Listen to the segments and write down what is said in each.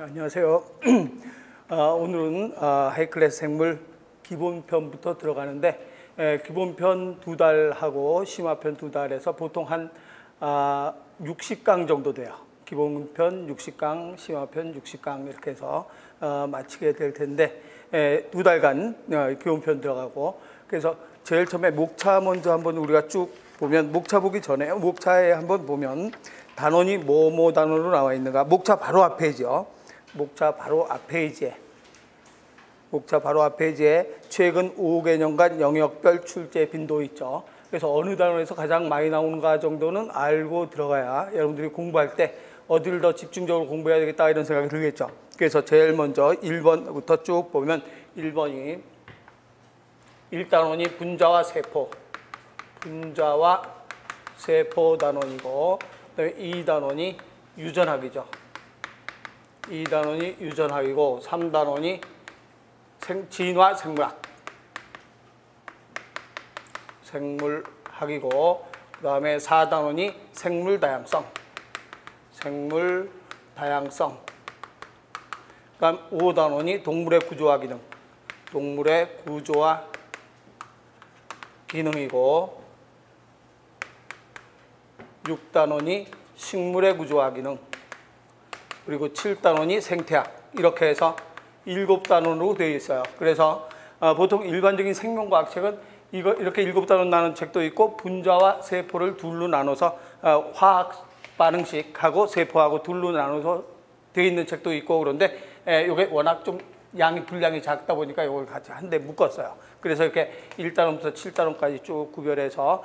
안녕하세요. 오늘은 하이클래스 생물 기본편부터 들어가는데 기본편 2달하고 심화편 2달에서 보통 한 60강 정도 돼요. 기본편 60강, 심화편 60강 이렇게 해서 마치게 될 텐데 2달간 기본편 들어가고, 그래서 제일 처음에 목차 먼저 한번 우리가 쭉 보면, 목차 보기 전에 목차에 한번 보면 단원이 뭐뭐 단원으로 나와 있는가. 목차 바로 앞페이지요. 목차 바로 앞페이지에 최근 5개년간 영역별 출제 빈도 있죠. 그래서 어느 단원에서 가장 많이 나오는가 정도는 알고 들어가야 여러분들이 공부할 때 어디를 더 집중적으로 공부해야 되겠다 이런 생각이 들겠죠. 그래서 제일 먼저 1번부터 쭉 보면 1번이 1단원이 분자와 세포 단원이고, 그다음에 2단원이 유전학이죠. 2단원이 유전학이고, 3단원이 진화 생물학이고, 그 다음에 4단원이 생물 다양성. 그 다음 5단원이 동물의 구조와 기능이고, 6단원이 식물의 구조와 기능, 그리고 7단원이 생태학, 이렇게 해서 7단원으로 되어 있어요. 그래서 보통 일반적인 생명과학 책은 이렇게 7단원 나눈 책도 있고, 분자와 세포를 둘로 나눠서 화학 반응식하고 세포하고 둘로 나눠서 되어 있는 책도 있고, 그런데 이게 워낙 좀 분량이 작다 보니까 이걸 같이 한데 묶었어요. 그래서 이렇게 1단원부터 7단원까지 쭉 구별해서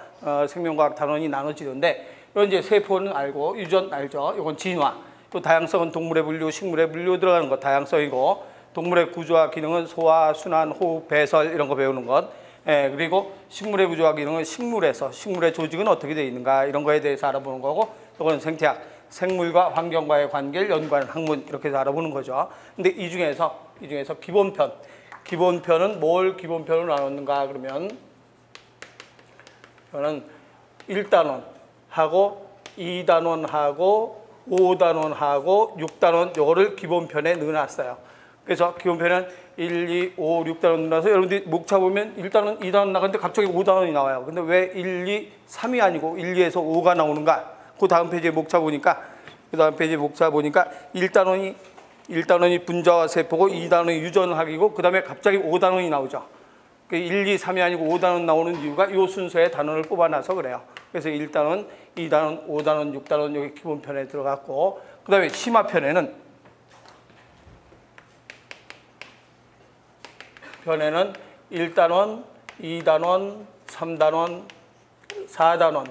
생명과학 단원이 나눠지는데, 이건 이제 세포는 알고, 유전 알죠. 이건 진화. 또 다양성은 동물의 분류, 식물의 분류 들어가는 것 다양성이고, 동물의 구조와 기능은 소화, 순환, 호흡, 배설 이런 거 배우는 것. 그리고 식물의 구조와 기능은 식물에서 식물의 조직은 어떻게 되어 있는가 이런 거에 대해서 알아보는 거고, 이건 생태학, 생물과 환경과의 관계를 연구하는 학문, 이렇게 해서 알아보는 거죠. 근데 이 중에서 기본편은 뭘 기본편으로 나눴는가 그러면, 저는 1단원하고 2단원하고 5단원하고 6단원 요거를 기본편에 넣어놨어요. 그래서 기본편은 1, 2, 5, 6단원 넣어서 여러분들이 목차 보면 1단원, 2단원 나가는데 갑자기 5단원이 나와요. 근데 왜 1, 2, 3이 아니고 1, 2에서 5가 나오는가? 그 다음 페이지에 목차 보니까 1단원이 분자와 세포고, 2단원이 유전학이고, 그 다음에 갑자기 5단원이 나오죠. 1, 2, 3이 아니고 5단원 나오는 이유가 이 순서의 단원을 뽑아놔서 그래요. 그래서 1단원, 2단원, 5단원, 6단원 여기 기본편에 들어갔고, 그 다음에 심화편에는 1단원, 2단원, 3단원, 4단원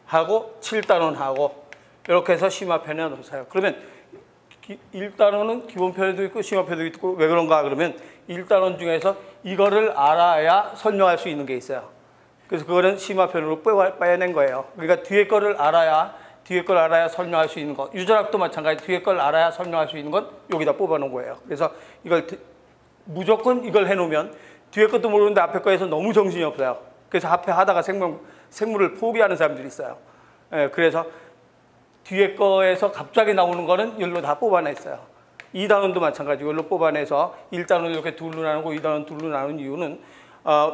하고 7단원 하고 이렇게 해서 심화편에 넣었어요. 그러면 1단원은 기본편에도 있고 심화편에도 있고, 왜 그런가 그러면 1단원 중에서 이거를 알아야 설명할 수 있는 게 있어요. 그래서 그거는 심화편으로 빼낸 거예요. 그러니까 뒤에 거를 알아야 설명할 수 있는 것. 유전학도 마찬가지, 뒤에 걸 알아야 설명할 수 있는 건 여기다 뽑아놓은 거예요. 그래서 이걸 무조건 이걸 해놓으면 뒤에 것도 모르는데 앞에 거에서 너무 정신이 없어요. 그래서 앞에 하다가 생물을 포기하는 사람들이 있어요. 그래서 뒤에 거에서 갑자기 나오는 거는 이걸로 다 뽑아냈어요. 2단원도 마찬가지, 이걸로 뽑아내서 1단원 이렇게 둘로 나누고 2단원 둘로 나눈 이유는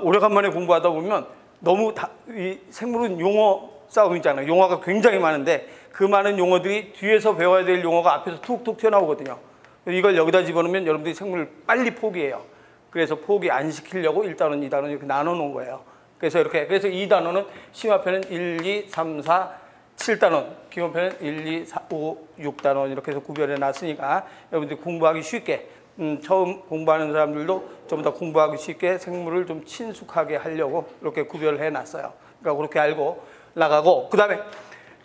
오래간만에 공부하다 보면 너무 이 생물은 용어 싸움이잖아요. 용어가 굉장히 많은데 그 많은 용어들이 뒤에서 배워야 될 용어가 앞에서 툭툭 튀어나오거든요. 이걸 여기다 집어넣으면 여러분들이 생물을 빨리 포기해요. 그래서 포기 안 시키려고 1단원, 2단원 이렇게 나눠 놓은 거예요. 그래서 2단원은 심화편은 1, 2, 3, 4, 7단원, 기본편은 1, 2, 4, 5, 6단원 이렇게 해서 구별해 놨으니까 여러분들이 공부하기 쉽게, 처음 공부하는 사람들도 좀 더 공부하기 쉽게 생물을 좀 친숙하게 하려고 이렇게 구별을 해 놨어요. 그러니까 그렇게 알고 나가고, 그 다음에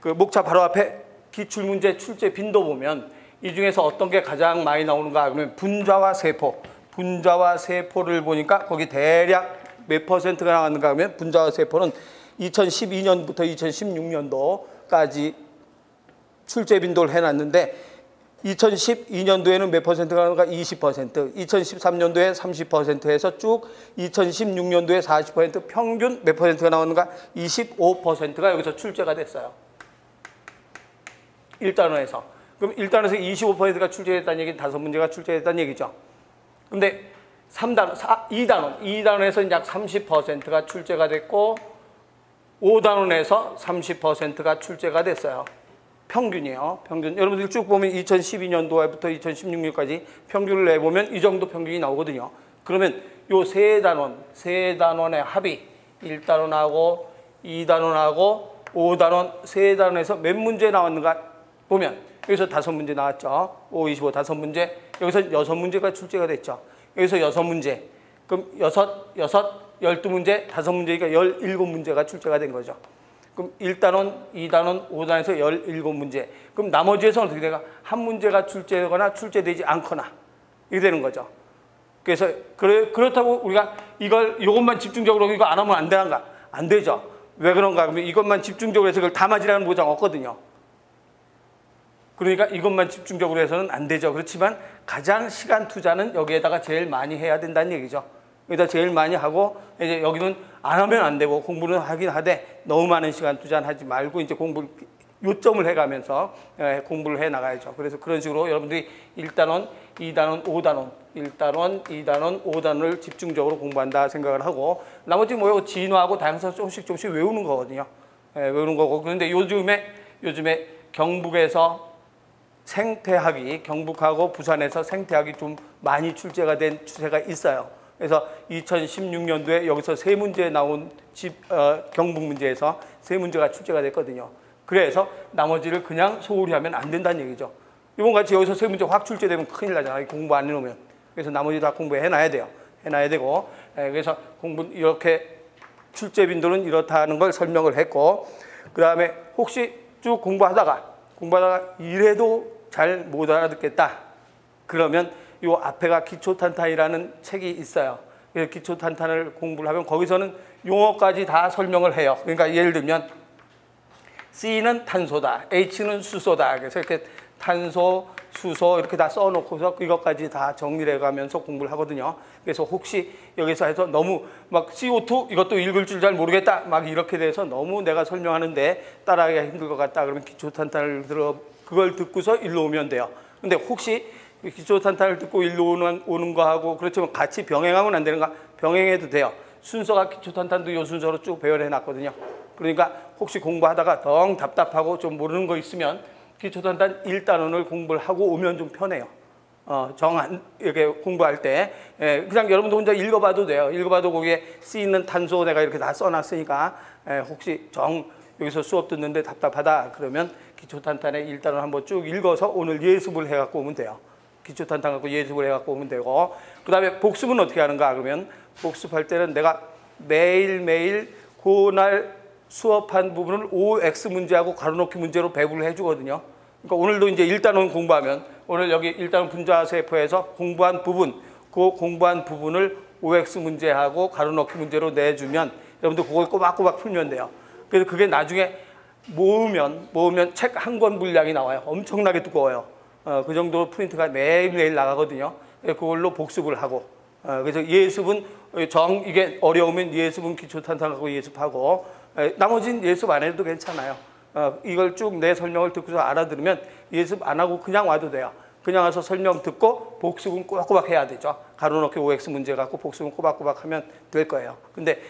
그 목차 바로 앞에 기출문제 출제 빈도 보면 이 중에서 어떤 게 가장 많이 나오는가 그러면 분자와 세포를 보니까 거기 대략 몇 퍼센트가 나왔는가 하면, 분자와 세포는 2012년부터 2016년도까지 출제 빈도를 해놨는데 2012년도에는 몇 퍼센트가 나오는가? 20%, 2013년도에 30%에서 쭉 2016년도에 40%, 평균 몇 퍼센트가 나오는가? 25%가 여기서 출제가 됐어요. 1단원에서. 그럼 1단원에서 25%가 출제됐다는 얘기는 5문제가 출제됐다는 얘기죠. 근데 2단원에서 약 30%가 출제가 됐고 5단원에서 30%가 출제가 됐어요. 평균이에요. 평균. 여러분들 쭉 보면 2012년도부터 2016년까지 평균을 내보면 이 정도 평균이 나오거든요. 그러면 요 세 단원의 합이 1단원하고 2단원하고 5단원, 세 단원에서 몇 문제 나왔는가 보면 여기서 5문제 나왔죠. 5, 25, 5문제. 여기서 6문제가 출제가 됐죠. 여기서 6문제. 그럼 12문제, 5문제니까 17문제가 출제가 된 거죠. 그럼 1단원, 2단원, 5단원에서 17문제. 그럼 나머지에서는 어떻게 돼가? 한 문제가 출제되거나 출제되지 않거나 이렇게 되는 거죠. 그래서 그렇다고 우리가 이것만 집중적으로 이거 안 하면 안 되는가? 안 되죠. 왜 그런가? 그러면 이것만 집중적으로 해서 그걸 다 맞으라는 보장 없거든요. 그러니까 이것만 집중적으로 해서는 안 되죠. 그렇지만 가장 시간 투자는 여기에다가 제일 많이 해야 된다는 얘기죠. 여기다 제일 많이 하고 이제 여기는 안 하면 안 되고 공부는 하긴 하되 너무 많은 시간 투자는 하지 말고 이제 공부 요점을 해가면서 공부를 해 나가야죠. 그래서 그런 식으로 여러분들이 1단원, 2단원, 5단원, 1단원, 2단원, 5단원을 집중적으로 공부한다 생각을 하고 나머지 뭐 진화하고 다양성 조금씩 외우는 거거든요. 외우는 거고 그런데 요즘에 경북에서 생태학이 경북하고 부산에서 생태학이 좀 많이 출제가 된 추세가 있어요. 그래서 2016년도에 여기서 3문제 나온 경북 문제에서 3문제가 출제가 됐거든요. 그래서 나머지를 그냥 소홀히 하면 안 된다는 얘기죠. 이번 같이 여기서 3문제 확 출제되면 큰일 나잖아요. 공부 안 해놓으면. 그래서 나머지 다 공부해 놔야 돼요. 해놔야 되고 그래서 공부 이렇게 출제 빈도는 이렇다는 걸 설명을 했고 그 다음에 혹시 쭉 공부하다가 이래도 잘 못 알아듣겠다. 그러면 요 앞에가 기초탄탄이라는 책이 있어요. 그래서 기초탄탄을 공부를 하면 거기서는 용어까지 다 설명을 해요. 그러니까 예를 들면 C는 탄소다, H는 수소다. 그래서 이렇게 탄소, 수소 이렇게 다 써놓고서 이것까지 다 정리를 해가면서 공부를 하거든요. 그래서 혹시 여기서 해서 너무 막 CO2 이것도 읽을 줄 잘 모르겠다 막 이렇게 돼서 너무 내가 설명하는데 따라하기가 힘들 것 같다. 그러면 기초탄탄을 그걸 듣고서 일로 오면 돼요. 근데 혹시 기초탄탄을 듣고 일로 오는 거하고 그렇지만 같이 병행하면 안 되는가? 병행해도 돼요. 순서가 기초탄탄도 요 순서로 쭉 배열해 놨거든요. 그러니까 혹시 공부하다가 덩 답답하고 좀 모르는 거 있으면 기초탄탄 1단원을 공부를 하고 오면 좀 편해요. 이렇게 공부할 때 그냥 여러분도 혼자 읽어봐도 돼요. 읽어봐도 거기에 C는 탄소 내가 이렇게 다 써놨으니까 혹시 여기서 수업 듣는데 답답하다 그러면 기초탄탄의 1단원 한번 쭉 읽어서 오늘 예습을 해갖고 오면 돼요. 기초탄탄 갖고 예습을 해갖고 오면 되고 그 다음에 복습은 어떻게 하는가 그러면 복습할 때는 내가 매일매일 그날 수업한 부분을 OX 문제하고 가로놓기 문제로 배분을 해주거든요. 그러니까 오늘도 이제 1단원 공부하면 오늘 여기 1단원 분자세포에서 공부한 부분, 그 공부한 부분을 OX 문제하고 가로놓기 문제로 내주면 여러분들 그걸 꼬박꼬박 풀면 돼요. 그래서 그게 나중에 모으면 책 한 권 분량이 나와요. 엄청나게 두꺼워요. 그 정도 프린트가 매일매일 나가거든요. 그걸로 복습을 하고 그래서 예습은 이게 어려우면 예습은 기초탄탄하고 예습하고 나머지는 예습 안 해도 괜찮아요. 이걸 쭉 내 설명을 듣고서 알아들으면 예습 안 하고 그냥 와도 돼요. 그냥 와서 설명 듣고 복습은 꼬박꼬박 해야 되죠. 가로놓기 OX 문제 갖고 복습은 꼬박꼬박 하면 될 거예요. 근데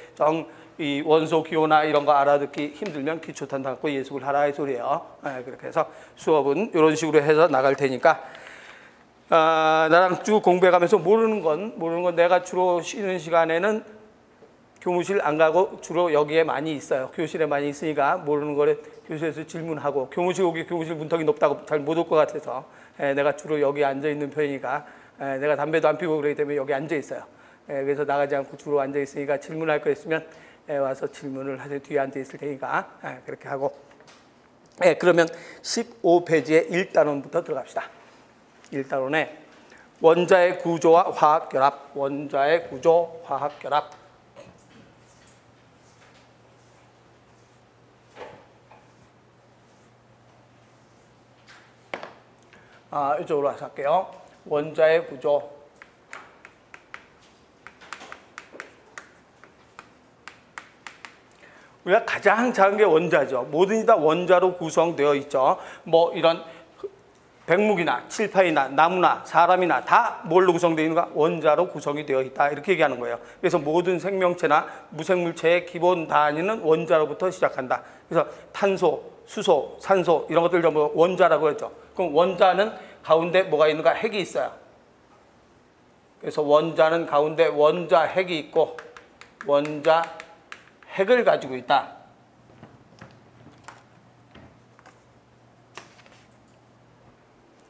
이 원소 기호나 이런 거 알아듣기 힘들면 기초탄탄 갖고 예습을 하라 이 소리예요. 그렇게 해서 수업은 이런 식으로 해서 나갈 테니까 나랑 쭉 공부해가면서 모르는 건 내가 주로 쉬는 시간에는 교무실 안 가고 주로 여기에 많이 있어요. 교실에 많이 있으니까 모르는 거를 교실에서 질문하고 교무실 문턱이 높다고 잘 못 올 것 같아서 내가 주로 여기 앉아 있는 편이니까 내가 담배도 안 피우고 그러기 때문에 여기 앉아 있어요. 그래서 나가지 않고 주로 앉아 있으니까 질문할 거 있으면 와서 질문을 하세요. 뒤에 앉아 있을 테니까 그렇게 하고 그러면 15페이지에 1단원부터 들어갑시다. 1단원에 원자의 구조와 화학결합, 원자의 구조, 화학결합. 이쪽으로 와서 할게요. 원자의 구조. 우리가 가장 작은 게 원자죠. 뭐든지 다 원자로 구성되어 있죠. 뭐 이런 백목이나 칠판이나 나무나 사람이나 다 뭘로 구성되어 있는가? 원자로 구성이 되어 있다. 이렇게 얘기하는 거예요. 그래서 모든 생명체나 무생물체의 기본 단위는 원자로부터 시작한다. 그래서 탄소, 수소, 산소 이런 것들 전부 원자라고 했죠. 그럼 원자는 가운데 뭐가 있는가? 핵이 있어요. 그래서 원자는 가운데 원자 핵이 있고 원자 핵을 가지고 있다.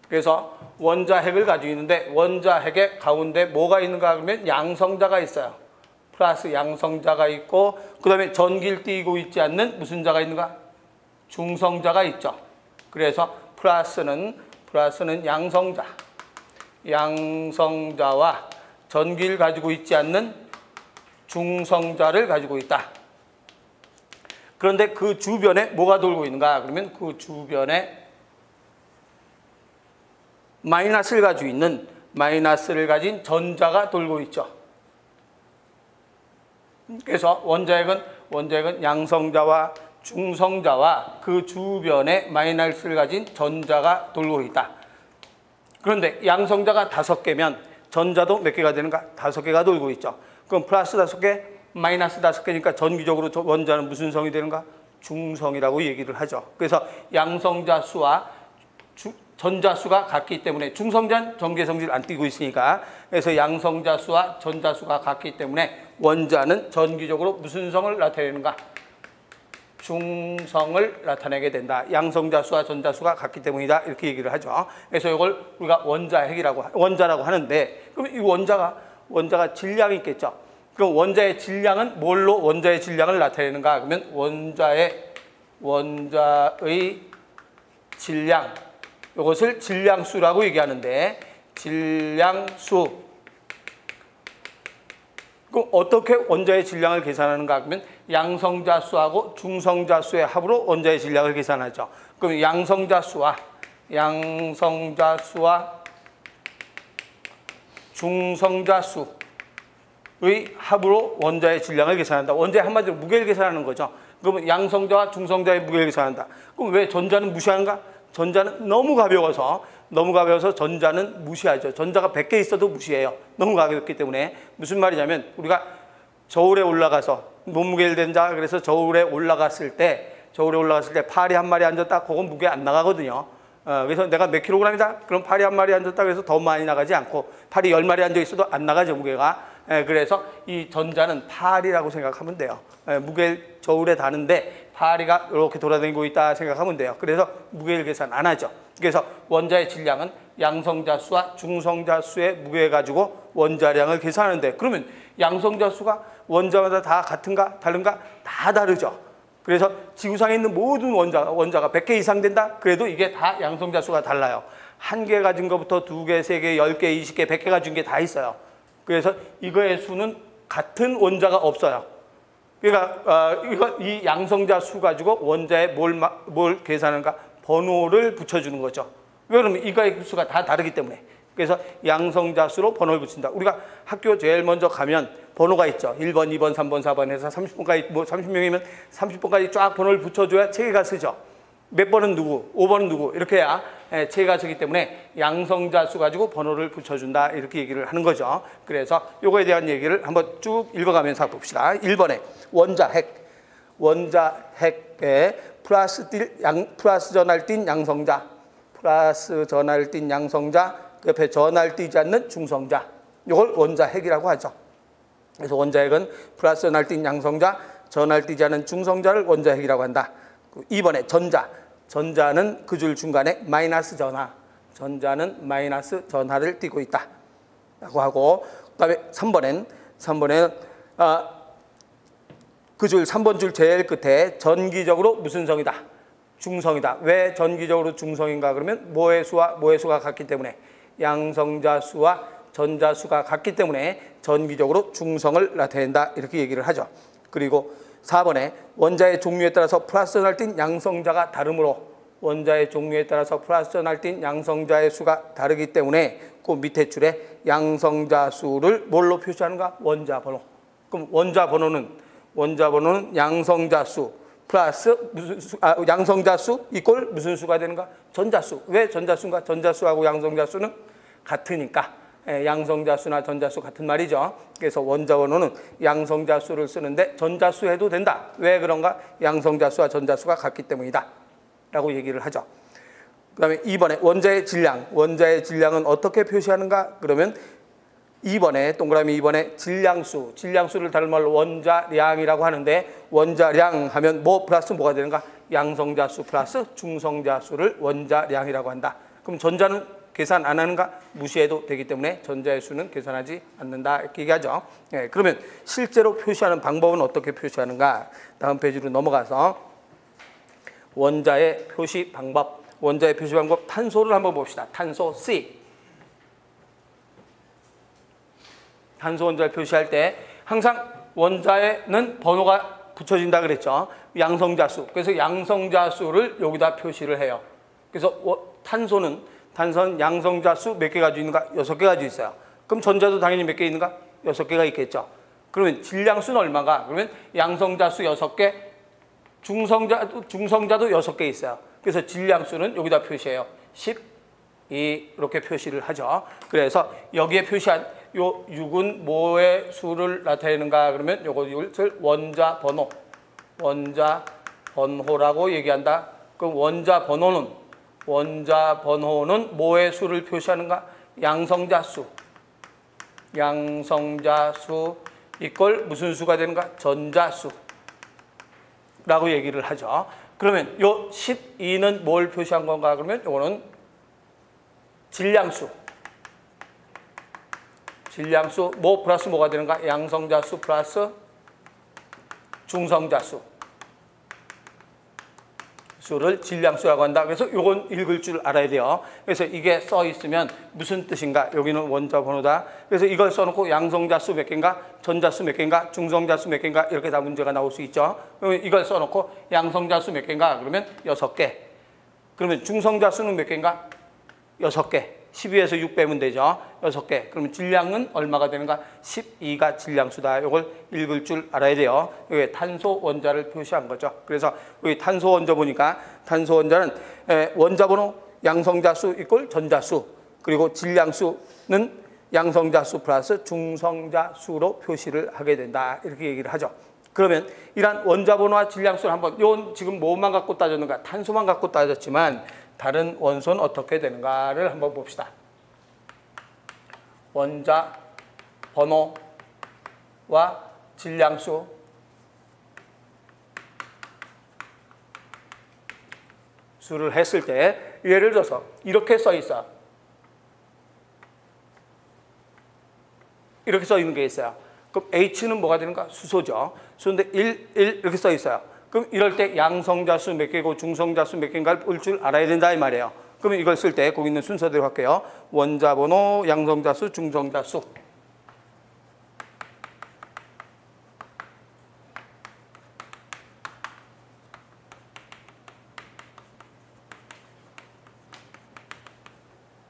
그래서 원자 핵을 가지고 있는데 원자 핵의 가운데 뭐가 있는가 하면 양성자가 있어요. 플러스 양성자가 있고 그 다음에 전기를 띠고 있지 않는 무슨 자가 있는가? 중성자가 있죠. 그래서 플러스는 양성자. 양성자와 전기를 가지고 있지 않는 중성자를 가지고 있다. 그런데 그 주변에 뭐가 돌고 있는가? 그러면 그 주변에 마이너스를 가지고 있는 마이너스를 가진 전자가 돌고 있죠. 그래서 원자핵은 양성자와 중성자와 그 주변에 마이너스를 가진 전자가 돌고 있다. 그런데 양성자가 5개면 전자도 몇 개가 되는가? 5개가 돌고 있죠. 그럼 플러스 5개, 마이너스 5개니까 전기적으로 원자는 무슨 성이 되는가? 중성이라고 얘기를 하죠. 그래서 양성자 수와 전자수가 같기 때문에 중성자는 전개성질 안 띄고 있으니까 그래서 양성자 수와 전자수가 같기 때문에 원자는 전기적으로 무슨 성을 나타내는가? 중성을 나타내게 된다. 양성자 수와 전자수가 같기 때문이다. 이렇게 얘기를 하죠. 그래서 이걸 우리가 원자라고 하는데 그럼 이 원자가 질량이 있겠죠. 그럼 원자의 질량은 뭘로 원자의 질량을 나타내는가? 그러면 원자의 질량 이것을 질량수라고 얘기하는데 질량수. 그럼 어떻게 원자의 질량을 계산하는가? 그러면 양성자 수하고 중성자 수의 합으로 원자의 질량을 계산하죠. 그럼 양성자 수와 중성자 수의 합으로 원자의 질량을 계산한다. 원자의 한마디로 무게를 계산하는 거죠. 그러면 양성자와 중성자의 무게를 계산한다. 그럼 왜 전자는 무시하는가? 전자는 너무 가벼워서 전자는 무시하죠. 전자가 100개 있어도 무시해요. 너무 가볍기 때문에. 무슨 말이냐면 우리가 저울에 올라가서 몸무게를 댄다 그래서 저울에 올라갔을 때 파리 한 마리 앉았다 그건 무게 안 나가거든요. 그래서 내가 몇 킬로그램이다? 그럼 파리 한 마리 앉았다 그래서 더 많이 나가지 않고 파리 10마리 앉아 있어도 안 나가죠, 무게가. 그래서 이 전자는 파리라고 생각하면 돼요. 무게를 저울에 다는데 파리가 이렇게 돌아다니고 있다 생각하면 돼요. 그래서 무게를 계산 안 하죠. 그래서 원자의 질량은 양성자 수와 중성자 수의 무게 가지고 원자량을 계산하는데 그러면 양성자 수가 원자마다 다 같은가 다른가? 다 다르죠. 그래서 지구상에 있는 모든 원자가 100개 이상 된다? 그래도 이게 다 양성자 수가 달라요. 1개 가진 것부터 2개, 3개, 10개, 20개, 100개 가진 게 다 있어요. 그래서 이거의 수는 같은 원자가 없어요. 그러니까 이 양성자 수 가지고 원자에 뭘 계산하는가? 번호를 붙여주는 거죠. 왜 그러면 이거의 수가 다 다르기 때문에. 그래서 양성자 수로 번호를 붙인다. 우리가 학교 제일 먼저 가면 번호가 있죠. 1번, 2번, 3번, 4번 해서 30번까지 30명이면 30번까지 쫙 번호를 붙여줘야 체계가 쓰죠. 몇 번은 누구, 5번은 누구 이렇게 해야 체계가 쓰기 때문에 양성자 수 가지고 번호를 붙여준다 이렇게 얘기를 하는 거죠. 그래서 요거에 대한 얘기를 한번 쭉 읽어가면서 봅시다. 1번에 원자핵에 플러스 전하를 띤 양성자, 플러스 전하를 띤 양성자, 그 옆에 전하를 띄지 않는 중성자, 이걸 원자핵이라고 하죠. 그래서 원자핵은 플러스 전하를 띤 양성자, 전하를 띄지 않는 중성자를 원자핵이라고 한다. 2번에 전자는 그 줄 중간에 마이너스 전하, 전자는 마이너스 전하를 띄고 있다 라고 하고, 그 다음에 3번엔 그 줄 3번 줄 제일 끝에 전기적으로 무슨 성이다? 중성이다. 왜 전기적으로 중성인가? 그러면 뭐의 수가 같기 때문에, 양성자 수와 전자 수가 같기 때문에 전기적으로 중성을 나타낸다 이렇게 얘기를 하죠. 그리고 4번에 원자의 종류에 따라서 플러스 전하를 띤 양성자가 다르므로, 원자의 종류에 따라서 플러스 전하를 띤 양성자의 수가 다르기 때문에 그 밑에 줄에 양성자 수를 뭘로 표시하는가? 원자 번호. 그럼 원자 번호는 양성자 수 플러스 무슨 수, 양성자수 이꼴 무슨 수가 되는가? 전자수. 왜 전자수인가? 전자수하고 양성자수는 같으니까. 양성자수나 전자수 같은 말이죠. 그래서 원자 번호는 양성자수를 쓰는데 전자수 해도 된다. 왜 그런가? 양성자수와 전자수가 같기 때문이다. 라고 얘기를 하죠. 그 다음에 2번에 원자의 질량. 원자의 질량은 어떻게 표시하는가? 그러면 2번에 동그라미 2번에 질량수. 질량수를 다른 말로 원자량이라고 하는데 원자량 하면 뭐 플러스 뭐가 되는가? 양성자수 플러스 중성자수를 원자량이라고 한다. 그럼 전자는 계산 안 하는가? 무시해도 되기 때문에 전자의 수는 계산하지 않는다 이렇게 얘기하죠. 그러면 실제로 표시하는 방법은 어떻게 표시하는가? 다음 페이지로 넘어가서 원자의 표시 방법. 원자의 표시 방법 탄소를 한번 봅시다. 탄소 C. 탄소 원자를 표시할 때 항상 원자에는 번호가 붙여진다 그랬죠. 양성자수. 그래서 양성자수를 여기다 표시를 해요. 그래서 탄소는 양성자수 몇 개 가지고 있는가? 6개 가지고 있어요. 그럼 전자도 당연히 몇 개 있는가? 6개가 있겠죠. 그러면 질량수는 얼마가? 그러면 양성자수 6개, 중성자도 6개 있어요. 그래서 질량수는 여기다 표시해요. 12 이렇게 표시를 하죠. 그래서 여기에 표시한 요 6은 뭐의 수를 나타내는가? 그러면 요것을 원자 번호라고 얘기한다. 그럼 원자 번호는 뭐의 수를 표시하는가? 양성자수 이꼴 무슨 수가 되는가? 전자수라고 얘기를 하죠. 그러면 요 12는 뭘 표시한 건가? 그러면 요거는 질량수 뭐 플러스 뭐가 되는가? 양성자수 플러스 중성자수 수를 질량수라고 한다. 그래서 요건 읽을 줄 알아야 돼요. 그래서 이게 써 있으면 무슨 뜻인가? 여기는 원자 번호다. 그래서 이걸 써놓고 양성자수 몇 개인가? 전자수 몇 개인가? 중성자수 몇 개인가? 이렇게 다 문제가 나올 수 있죠. 그러면 이걸 써놓고 양성자수 몇 개인가? 그러면 6개. 그러면 중성자수는 몇 개인가? 6개. 12에서 6 빼면 되죠. 6개. 그러면 질량은 얼마가 되는가? 12가 질량수다. 이걸 읽을 줄 알아야 돼요. 여기 탄소 원자를 표시한 거죠. 그래서 여기 탄소 원자 보니까 탄소 원자는 원자 번호 양성자수 이꼴 전자수, 그리고 질량수는 양성자수 플러스 중성자수로 표시를 하게 된다. 이렇게 얘기를 하죠. 그러면 이러한 원자 번호와 질량수를 한번, 이건 지금 뭐만 갖고 따졌는가? 탄소만 갖고 따졌지만 다른 원소는 어떻게 되는가를 한번 봅시다. 원자 번호와 질량수 수를 했을 때 예를 들어서 이렇게 써 있어요. 이렇게 써 있는 게 있어요. 그럼 H는 뭐가 되는가? 수소죠. 수소인데 1 이렇게 써 있어요. 그럼 이럴 때 양성자수 몇 개고 중성자수 몇 개인가를 볼 줄 알아야 된다 이 말이에요. 그러면 이걸 쓸 때 거기 있는 순서대로 할게요. 원자 번호, 양성자수, 중성자수.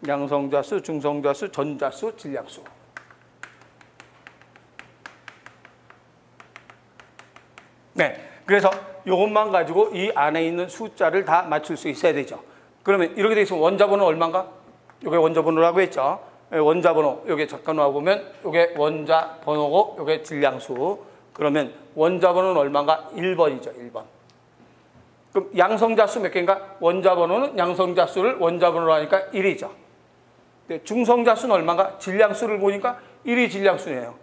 양성자수, 중성자수, 전자수, 질량수. 네. 그래서 이것만 가지고 이 안에 있는 숫자를 다 맞출 수 있어야 되죠. 그러면 이렇게 돼 있으면 원자 번호 얼마인가? 이게 원자 번호라고 했죠. 원자 번호 여기 잠깐 와 보면 이게 원자 번호고 이게 질량수. 그러면 원자 번호는 얼마인가? 1번이죠. 1번. 그럼 양성자수 몇 개인가? 원자 번호는 양성자수를 원자 번호로 하니까 1이죠. 중성자수는 얼마인가? 질량수를 보니까 1이 질량수네요.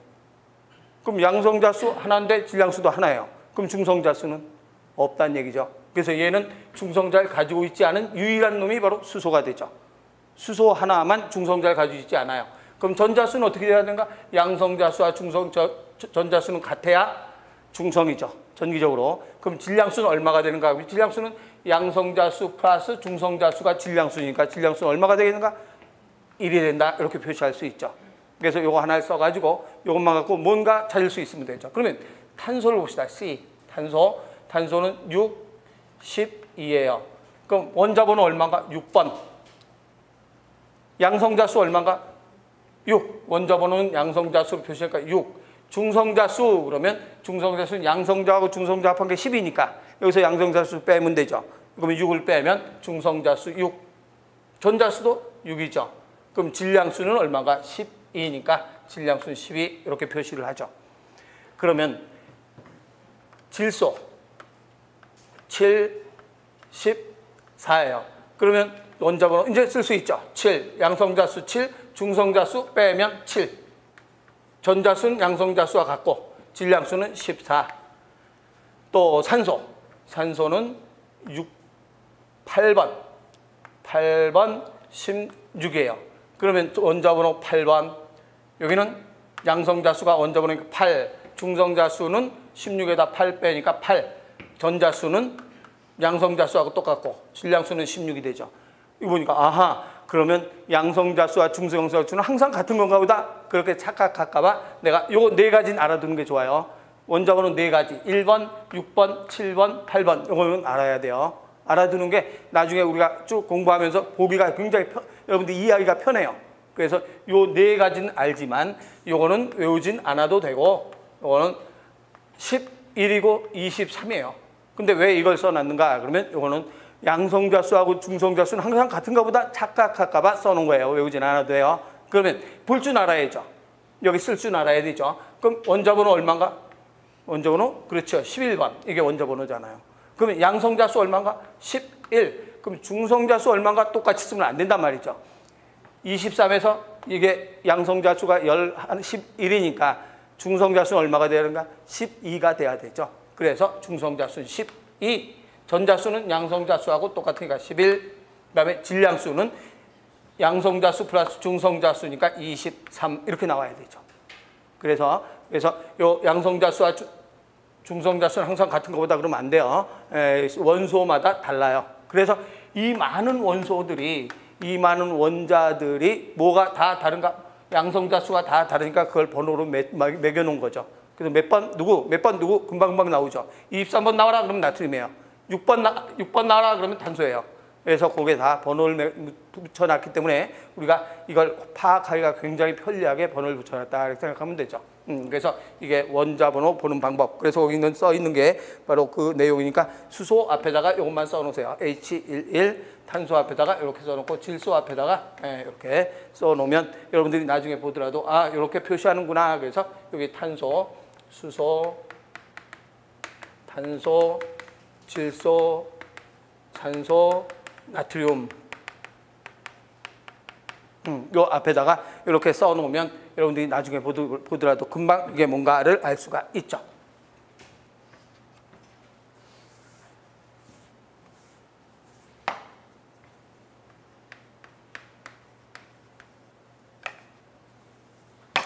그럼 양성자수 하나인데 질량수도 하나예요. 그럼 중성자수는 없다는 얘기죠. 그래서 얘는 중성자를 가지고 있지 않은 유일한 놈이 바로 수소가 되죠. 수소 하나만 중성자를 가지고 있지 않아요. 그럼 전자수는 어떻게 돼야 되는가? 양성자수와 전자수는 같아야 중성이죠. 전기적으로. 그럼 질량수는 얼마가 되는가? 질량수는 양성자수 플러스 중성자수가 질량수니까 질량수는 얼마가 되겠는가? 1이 된다. 이렇게 표시할 수 있죠. 그래서 요거 하나를 써가지고 요것만 갖고 뭔가 찾을 수 있으면 되죠. 그러면 탄소를 봅시다. C. 탄소는 6, 12예요. 그럼 원자 번호 얼마인가? 6번. 양성자수 얼마인가? 6. 원자 번호는 양성자수로 표시하니까 6. 중성자수 그러면 중성자수는 양성자하고 중성자 합한 게 10이니까 여기서 양성자수 빼면 되죠. 그러면 6을 빼면 중성자수 6. 전자수도 6이죠. 그럼 질량수는 얼마가? 12니까 질량수는 12 이렇게 표시를 하죠. 그러면 질소 7, 14예요. 그러면 원자번호 이제 쓸 수 있죠. 7, 양성자수 7, 중성자수 빼면 7. 전자수는 양성자수와 같고 질량수는 14. 또 산소는 8번 16이에요. 그러면 원자번호 8번 여기는 양성자수가 원자번호니까 8, 중성자수는 16에다 8 빼니까 8, 전자수는 양성자수하고 똑같고 질량수는 16이 되죠. 이거 보니까 아하, 그러면 양성자수와 중성자수는 항상 같은 건가 보다 그렇게 착각할까 봐 내가 요거 네 가지는 알아두는 게 좋아요. 원자번호 네 가지 1번, 6번, 7번, 8번 이거는 알아야 돼요. 알아두는 게 나중에 우리가 쭉 공부하면서 보기가 굉장히 여러분들 이해하기가 편해요. 그래서 요 네 가지는 알지만 요거는 외우진 않아도 되고 요거는 11이고 23이에요. 근데 왜 이걸 써놨는가? 그러면 요거는 양성자수하고 중성자수는 항상 같은가 보다 착각할까 봐 써놓은 거예요. 외우진 않아도 돼요. 그러면 볼 줄 알아야죠. 여기 쓸 줄 알아야 되죠. 그럼 원자번호 얼마인가? 원자번호 그렇죠. 11번. 이게 원자번호잖아요. 그러면 양성자수 얼마인가? 11. 그럼 중성자수 얼마인가? 똑같이 쓰면 안 된단 말이죠. 23에서 이게 양성자수가 11이니까 중성자수는 얼마가 되는가? 12가 돼야 되죠. 그래서 중성자수는 12, 전자수는 양성자수하고 똑같으니까 11, 그다음에 질량수는 양성자수 플러스 중성자수니까 23 이렇게 나와야 되죠. 그래서 요 양성자수와 중성자수는 항상 같은 것보다 그러면 안 돼요. 원소마다 달라요. 그래서 이 많은 원소들이 이 많은 원자들이 뭐가 다 다른가? 양성자수가 다 다르니까 그걸 번호로 매겨놓은 거죠. 그래서 몇 번 누구 금방 나오죠. 23번 나와라 그러면 나트륨이에요. 6번 나와라 그러면 탄소예요. 그래서 거기에 다 번호를 붙여놨기 때문에 우리가 이걸 파악하기가 굉장히 편리하게 번호를 붙여놨다 이렇게 생각하면 되죠. 그래서 이게 원자번호 보는 방법. 그래서 거기는 써 있는 게 바로 그 내용이니까 수소 앞에다가 이것만 써놓으세요. H11 탄소 앞에다가 이렇게 써놓고 질소 앞에다가 이렇게 써놓으면 여러분들이 나중에 보더라도 아 이렇게 표시하는구나. 그래서 여기 탄소, 수소, 탄소, 질소, 산소, 나트륨 요 앞에다가 이렇게 써놓으면 여러분들이 나중에 보더라도 금방 이게 뭔가를 알 수가 있죠.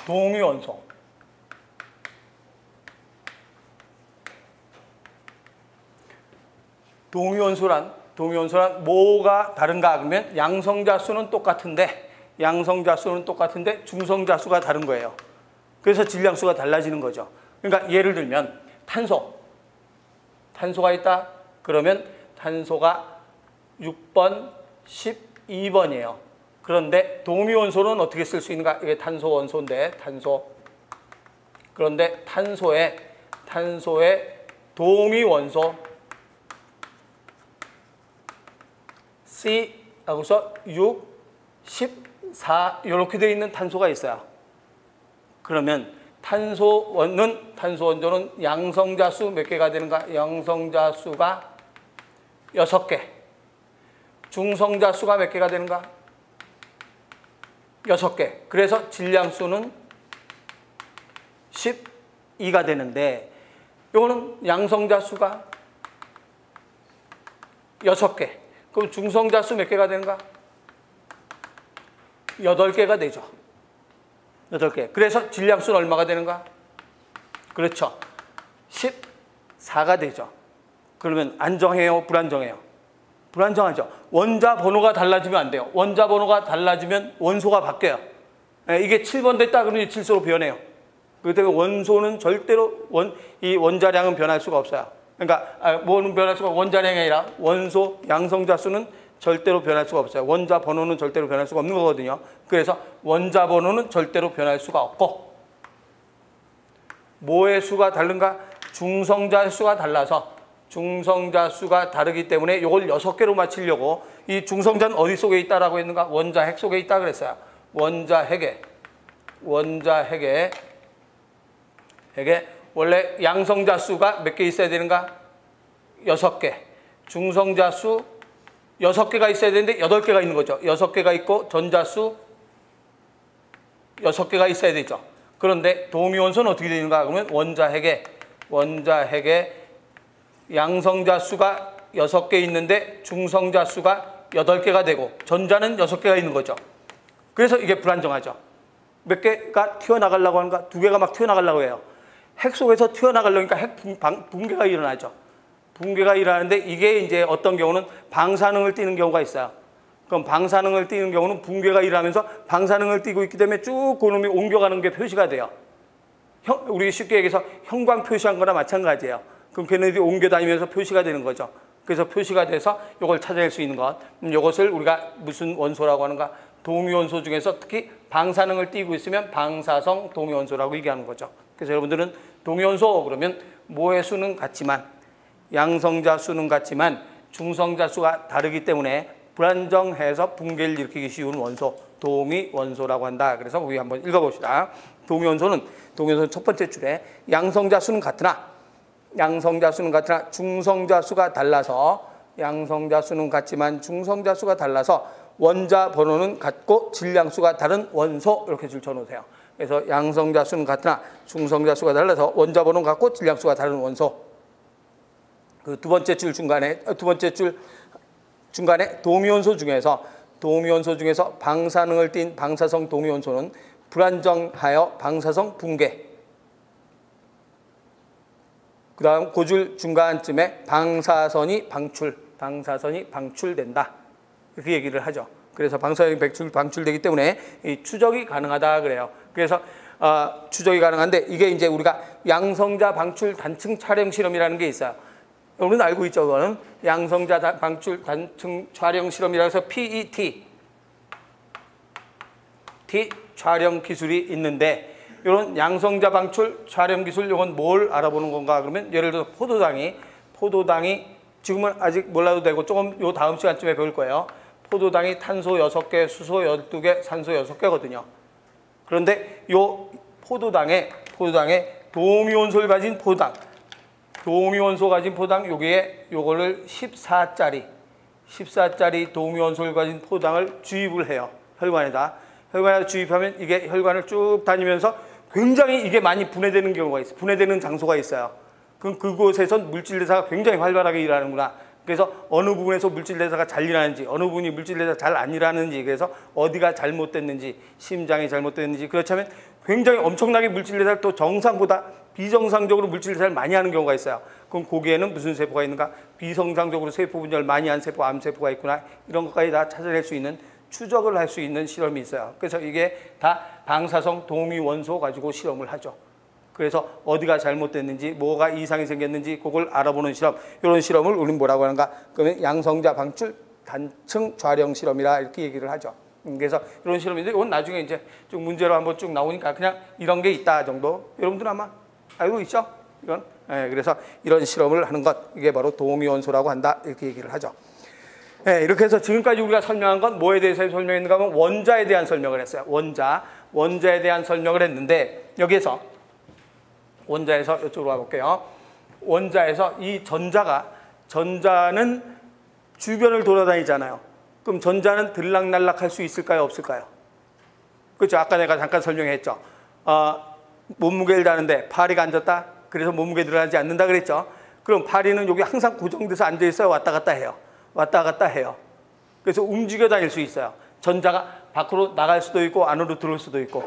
동위원소. 동위원소란 뭐가 다른가 그러면 양성자수는 똑같은데 중성자수가 다른 거예요. 그래서 질량수가 달라지는 거죠. 그러니까 예를 들면 탄소가 있다. 그러면 탄소가 6번, 12번이에요. 그런데 동위원소는 어떻게 쓸 수 있는가? 이게 탄소 원소인데 탄소. 그런데 탄소의 동위원소 C하고서 6, 14 이렇게 되어 있는 탄소가 있어요. 그러면 탄소 원소는 양성자수 몇 개가 되는가? 양성자수가 6개. 중성자수가 몇 개가 되는가? 6개. 그래서 질량수는 12가 되는데 이거는 양성자수가 6개. 그럼 중성자수 몇 개가 되는가? 8개가 되죠. 8개. 그래서 질량수는 얼마가 되는가? 그렇죠. 14가 되죠. 그러면 안정해요? 불안정해요? 불안정하죠. 원자 번호가 달라지면 안 돼요. 원자 번호가 달라지면 원소가 바뀌어요. 이게 7번 됐다 그러면 질소로 변해요. 그렇기 때문에 원소는 절대로 이 원자량은 변할 수가 없어요. 그러니까 뭐는 변할 수가 원자량이 아니라 원소 양성자수는 절대로 변할 수가 없어요. 원자 번호는 절대로 변할 수가 없는 거거든요. 그래서 원자 번호는 절대로 변할 수가 없고 뭐의 수가 다른가? 중성자 수가 달라서 중성자 수가 다르기 때문에 이걸 6개로 맞추려고 이 중성자는 어디 속에 있다라고 했는가? 원자 핵 속에 있다 그랬어요. 원자 핵에 원래 양성자 수가 몇 개 있어야 되는가? 6개. 중성자 수 6개가 있어야 되는데 8개가 있는 거죠. 6개가 있고 전자수 6개가 있어야 되죠. 그런데 도미원소는 어떻게 되는가? 그러면 원자 핵에 양성자 수가 6개 있는데 중성자 수가 8개가 되고 전자는 6개가 있는 거죠. 그래서 이게 불안정하죠. 몇 개가 튀어나가려고 하는가? 2개가 막 튀어나가려고 해요. 핵 속에서 튀어나가려니까 핵 붕괴가 일어나죠. 붕괴가 일어나는데 이게 이제 어떤 경우는 방사능을 띠는 경우가 있어요. 그럼 방사능을 띠는 경우는 붕괴가 일어나면서 방사능을 띠고 있기 때문에 쭉 그놈이 옮겨가는 게 표시가 돼요. 우리 쉽게 얘기해서 형광 표시한 거나 마찬가지예요. 그럼 걔네들이 옮겨다니면서 표시가 되는 거죠. 그래서 표시가 돼서 이걸 찾아낼 수 있는 것. 이것을 우리가 무슨 원소라고 하는가? 동위원소 중에서 특히 방사능을 띠고 있으면 방사성 동위원소라고 얘기하는 거죠. 그래서 여러분들은 동위원소 그러면 모의 수는 같지만 양성자 수는 같지만 중성자 수가 다르기 때문에 불안정해서 붕괴를 일으키기 쉬운 원소, 동위원소라고 한다. 그래서 우리 한번 읽어봅시다. 동위원소는 첫 번째 줄에 양성자 수는 같으나 중성자 수가 달라서 양성자 수는 같지만 중성자 수가 달라서 원자 번호는 같고 질량수가 다른 원소 이렇게 줄 쳐놓으세요. 그래서 양성자 수는 같으나 중성자 수가 달라서 원자 번호는 같고 질량수가 다른 원소. 그 두 번째 줄 중간에 동위원소 중에서 방사능을 띤 방사성 동위원소는 불안정하여 방사성 붕괴. 그 다음 그 줄 중간쯤에 방사선이 방출된다. 이렇게 얘기를 하죠. 그래서 방사선이 방출되기 때문에 이 추적이 가능하다 그래요. 그래서 추적이 가능한데 이게 이제 우리가 양성자 방출 단층 촬영 실험이라는 게 있어요. 여러분 알고 있죠? 그거는 양성자 방출 단층 촬영 실험이라고 해서 PET 촬영 기술이 있는데 이런 양성자 방출 촬영 기술 이건 뭘 알아보는 건가? 그러면 예를 들어서 포도당이 지금은 아직 몰라도 되고 조금 요 다음 시간쯤에 배울 거예요. 포도당이 탄소 6개, 수소 12개, 산소 6개거든요. 그런데 요 포도당에 동위원소를 가진 포도당 요거를 14짜리 동위원소를 가진 포도당을 주입을 해요. 혈관에다 주입하면 이게 혈관을 쭉 다니면서 굉장히 이게 많이 분해되는 경우가 있어요. 분해되는 장소가 있어요. 그럼 그곳에선 물질대사가 굉장히 활발하게 일하는구나. 그래서 어느 부분에서 물질대사가 잘 일하는지, 어느 부분이 물질대사가 잘 안 일하는지, 그래서 어디가 잘못됐는지, 심장이 잘못됐는지, 그렇다면 굉장히 엄청나게 물질대사를 또 정상보다 비정상적으로 물질대사를 많이 하는 경우가 있어요. 그럼 거기에는 무슨 세포가 있는가? 비정상적으로 세포 분열을 많이 한 세포, 암세포가 있구나. 이런 것까지 다 찾아낼 수 있는 추적을 할 수 있는 실험이 있어요. 그래서 이게 다 방사성 동위원소 가지고 실험을 하죠. 그래서 어디가 잘못됐는지, 뭐가 이상이 생겼는지 그걸 알아보는 실험. 이런 실험을 우리는 뭐라고 하는가? 그러면 양성자 방출 단층 촬영 실험이라 이렇게 얘기를 하죠. 그래서 이런 실험인데 이건 나중에 이제 좀 문제로 한번 쭉 나오니까 그냥 이런 게 있다 정도. 여러분들 아마 알고 있죠? 이건. 네, 그래서 이런 실험을 하는 것, 이게 바로 동위원소라고 한다. 이렇게 얘기를 하죠. 네, 이렇게 해서 지금까지 우리가 설명한 건 뭐에 대해서 설명했는가 하면 원자에 대한 설명을 했어요. 원자에 대한 설명을 했는데 여기에서 원자에서 이쪽으로 와볼게요. 원자에서 이 전자는 주변을 돌아다니잖아요. 그럼 전자는 들락날락할 수 있을까요? 없을까요? 그렇죠. 아까 내가 잠깐 설명했죠. 몸무게를 다는데 파리가 앉았다. 그래서 몸무게 늘어나지 않는다 그랬죠. 그럼 파리는 여기 항상 고정돼서 앉아있어요? 왔다 갔다 해요? 그래서 움직여 다닐 수 있어요. 전자가 밖으로 나갈 수도 있고 안으로 들어올 수도 있고.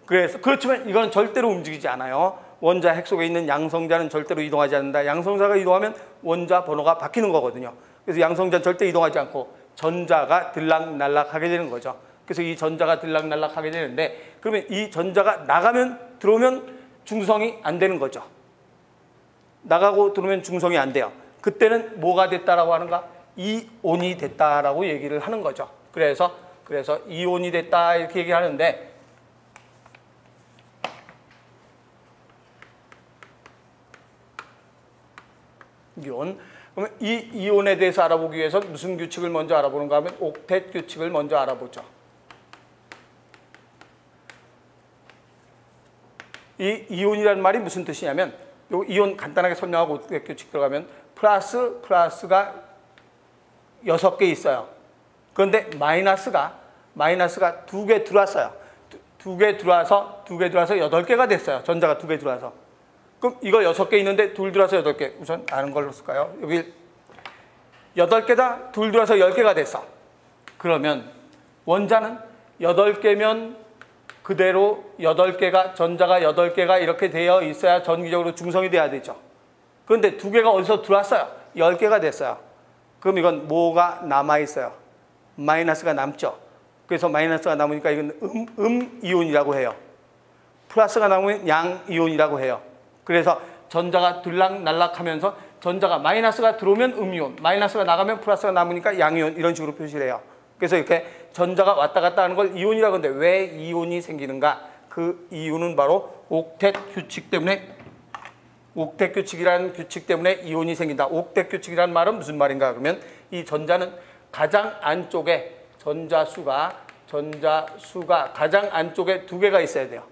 그렇지만 이건 절대로 움직이지 않아요. 원자 핵 속에 있는 양성자는 절대로 이동하지 않는다. 양성자가 이동하면 원자 번호가 바뀌는 거거든요. 그래서 양성자는 절대 이동하지 않고 전자가 들락날락하게 되는 거죠. 그래서 이 전자가 들락날락하게 되는데 그러면 이 전자가 들어오면 중성이 안 되는 거죠. 나가고 들어오면 중성이 안 돼요. 그때는 뭐가 됐다라고 하는가? 이온이 됐다라고 얘기를 하는 거죠. 그래서 이온이 됐다 이렇게 얘기하는데 이온. 그러면 이 이온에 대해서 알아보기 위해서 무슨 규칙을 먼저 알아보는가 하면 옥텟 규칙을 먼저 알아보죠. 이 이온이라는 말이 무슨 뜻이냐면 요 이온 간단하게 설명하고 옥텟 규칙 들어가면 플러스가 6개 있어요. 그런데 마이너스가 2개 들어왔어요. 2개 들어와서 8개가 됐어요. 전자가 2개 들어와서. 그럼 이거 6개 있는데 2 들어와서 8개. 우선 아는 걸로 쓸까요? 여기 8개다 2 들어와서 10개가 됐어. 그러면 원자는 8개면 그대로 8개가 전자가 8개가 이렇게 되어 있어야 전기적으로 중성이 돼야 되죠. 그런데 2개가 어디서 들어왔어요? 10개가 됐어요. 그럼 이건 뭐가 남아있어요? 마이너스가 남죠. 그래서 마이너스가 남으니까 이건 이온이라고 해요. 플러스가 남으면 양이온이라고 해요. 그래서 전자가 들락날락하면서 전자가 마이너스가 들어오면 음이온, 마이너스가 나가면 플러스가 남으니까 양이온 이런 식으로 표시를 해요. 그래서 이렇게 전자가 왔다 갔다 하는 걸 이온이라고 하는데 왜 이온이 생기는가? 그 이유는 바로 옥텟 규칙 때문에 옥텟 규칙이라는 규칙 때문에 이온이 생긴다. 옥텟 규칙이라는 말은 무슨 말인가? 그러면 이 전자는 가장 안쪽에 전자수가 가장 안쪽에 2개가 있어야 돼요.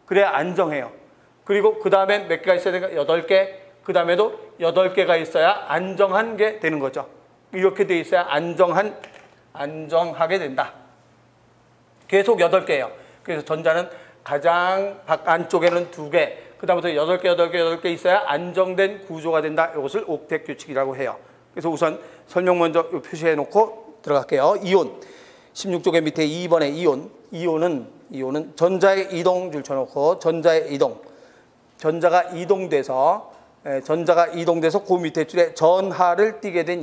그래야 안정해요. 그리고 그 다음에 몇 개가 있어야 되는가? 8개. 그 다음에도 8개가 있어야 안정한 게 되는 거죠. 이렇게 돼 있어야 안정하게 된다. 계속 8개예요. 그래서 전자는 가장 안쪽에는 2개, 그 다음부터 8개 있어야 안정된 구조가 된다. 이것을 옥텟 규칙이라고 해요. 그래서 우선 설명 먼저 표시해 놓고 들어갈게요. 이온. 16쪽의 밑에 2번에 이온은 전자의 이동 줄쳐놓고 전자의 이동. 전자가 이동돼서 그 밑에 줄에 전하를 띠게 된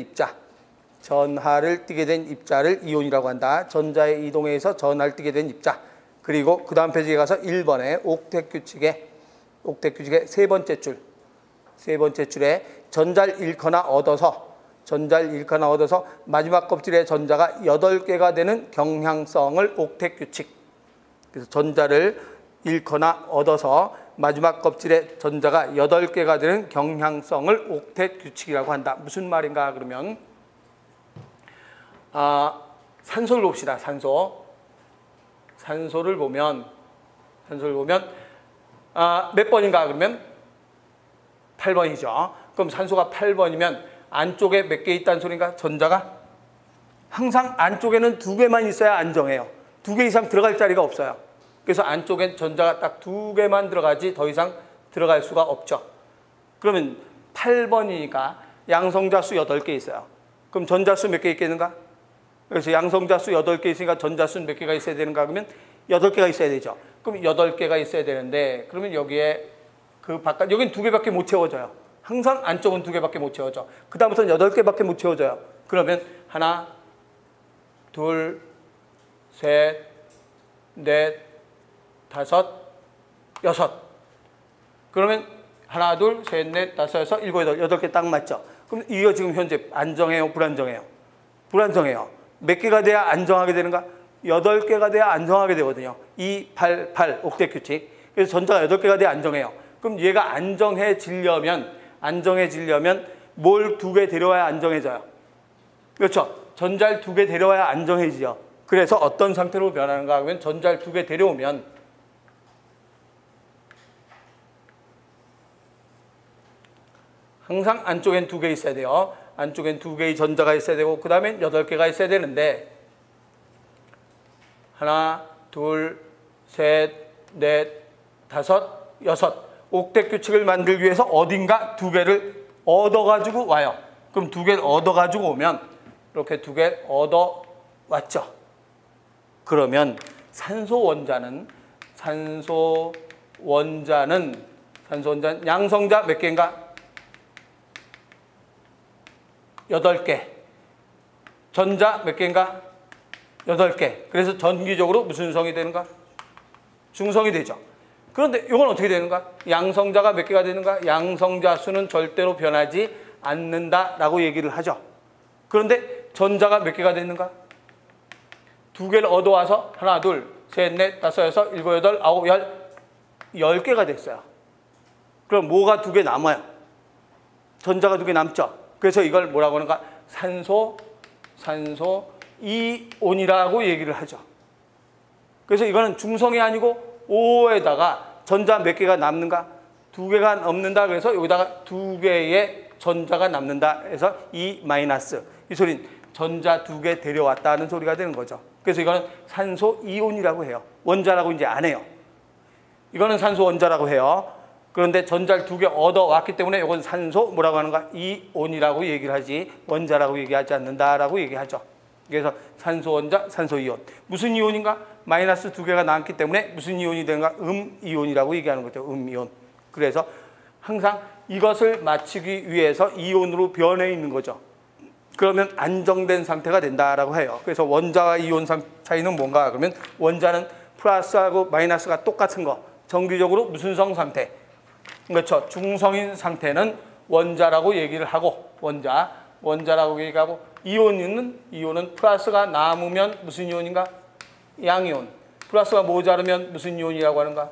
입자를 이온이라고 한다. 전자의 이동에 의해서 전하를 띠게 된 입자. 그리고 그 다음 페이지에 가서 1번에 옥텟 규칙의 세 번째 줄에 전자를 잃거나 얻어서 마지막 껍질에 전자가 8개가 되는 경향성을 옥텟 규칙. 그래서 전자를 잃거나 얻어서 마지막 껍질에 전자가 8개가 되는 경향성을 옥텟 규칙이라고 한다. 무슨 말인가 그러면 산소를 봅시다. 산소를 보면 몇 번인가 그러면 8번이죠. 그럼 산소가 8번이면 안쪽에 몇 개 있다는 소린가? 전자가 항상 안쪽에는 2개만 있어야 안정해요. 2개 이상 들어갈 자리가 없어요. 그래서 안쪽엔 전자가 딱 2개만 들어가지 더 이상 들어갈 수가 없죠. 그러면 8번이니까 양성자수 8개 있어요. 그럼 전자수 몇 개 있겠는가? 그래서 양성자수 8개 있으니까 전자수는 몇 개가 있어야 되는가? 그러면 8개가 있어야 되죠. 그럼 8개가 있어야 되는데 그러면 여기에 그 바깥 여긴 2개밖에 못 채워져요. 항상 안쪽은 2개밖에 못 채워져. 그 다음부터는 8개밖에 못 채워져요. 그러면 하나, 둘, 셋, 넷, 다섯, 여섯. 그러면 하나, 둘, 셋, 넷, 다섯, 여섯, 일곱, 여덟, 8개 딱 맞죠? 그럼 이거 지금 현재 안정해요? 불안정해요? 불안정해요. 몇 개가 돼야 안정하게 되는가? 8개가 돼야 안정하게 되거든요. 2, 8, 8 옥텟 규칙. 그래서 전자가 8개가 돼야 안정해요. 그럼 얘가 안정해지려면 뭘 2개 데려와야 안정해져요? 그렇죠? 전자를 2개 데려와야 안정해지죠. 그래서 어떤 상태로 변하는가 하면 전자를 2개 데려오면 항상 안쪽엔 2개 있어야 돼요. 안쪽엔 2개의 전자가 있어야 되고 그 다음엔 8개가 있어야 되는데 하나, 둘, 셋, 넷, 다섯, 여섯. 옥텟 규칙을 만들기 위해서 어딘가 2개를 얻어가지고 와요. 그럼 2개를 얻어가지고 오면 이렇게 2개를 얻어왔죠. 그러면 산소 원자는 양성자 몇 개인가? 8개. 전자 몇 개인가? 8개. 그래서 전기적으로 무슨 성이 되는가? 중성이 되죠. 그런데 이건 어떻게 되는가? 양성자가 몇 개가 되는가? 양성자 수는 절대로 변하지 않는다라고 얘기를 하죠. 그런데 전자가 몇 개가 되는가? 2개를 얻어와서 하나, 둘, 셋, 넷, 다섯, 여섯, 일곱, 여덟, 아홉, 10개가 됐어요. 그럼 뭐가 2개 남아요? 전자가 2개 남죠. 그래서 이걸 뭐라고 하는가? 산소 이온이라고 얘기를 하죠. 그래서 이거는 중성이 아니고 O에다가 전자 몇 개가 남는가? 2개가 넘는다. 그래서 여기다가 2개의 전자가 남는다. 해서 E 마이너스. 이 소리는 전자 2개 데려왔다는 소리가 되는 거죠. 그래서 이거는 산소 이온이라고 해요. 원자라고 이제 안 해요. 이거는 산소 원자라고 해요. 그런데 전자를 2개 얻어왔기 때문에 이건 산소 뭐라고 하는가? 이온이라고 얘기를 하지 원자라고 얘기하지 않는다라고 얘기하죠. 그래서 산소 원자, 산소 이온. 무슨 이온인가? 마이너스 2개가 남기 때문에 무슨 이온이 되는가? 이온이라고 얘기하는 거죠. 이온. 그래서 항상 이것을 맞추기 위해서 이온으로 변해 있는 거죠. 그러면 안정된 상태가 된다라고 해요. 그래서 원자와 이온 차이는 뭔가? 그러면 원자는 플러스하고 마이너스가 똑같은 거. 정기적으로 무슨 성 상태? 그렇죠. 중성인 상태는 원자라고 얘기를 하고 원자라고 얘기하고 이온은 플러스가 남으면 무슨 이온인가? 양이온. 플러스가 모자르면 무슨 이온이라고 하는가?